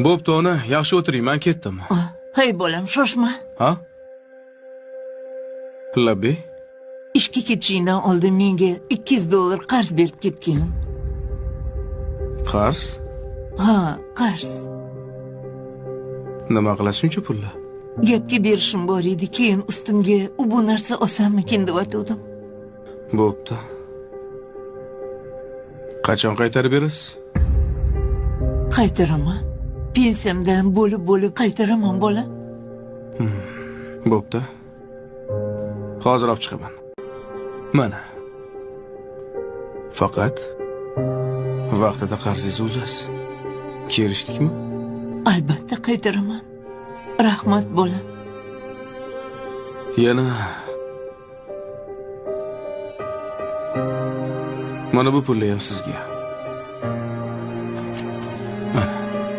Bo'pti, ona, yaxshi o'tiring, men ketdim. Hay bolam, shoshma. Ha? Labbey? Ishga ketishingdan oldin menga $200 qarz berib ketgin. Qarz? Ha, qarz. Nima qilasiz shuncha pulni? Gapga berishim bor edi, keyin ustimga bu narsa osanmikin deb aytdim. Bo'pti. Qachon qaytarib berasiz? Qaytaraman. Pensiyamdan bo'lib qaytaraman bola. Bo'pti. Hozir olib chiqaman. Mana. Faqat vaqtida qarzingizni uzasiz. Kelishdikmi? Albatta qaytaraman. Rahmat bola. Yana mana bu pulni ham sizga.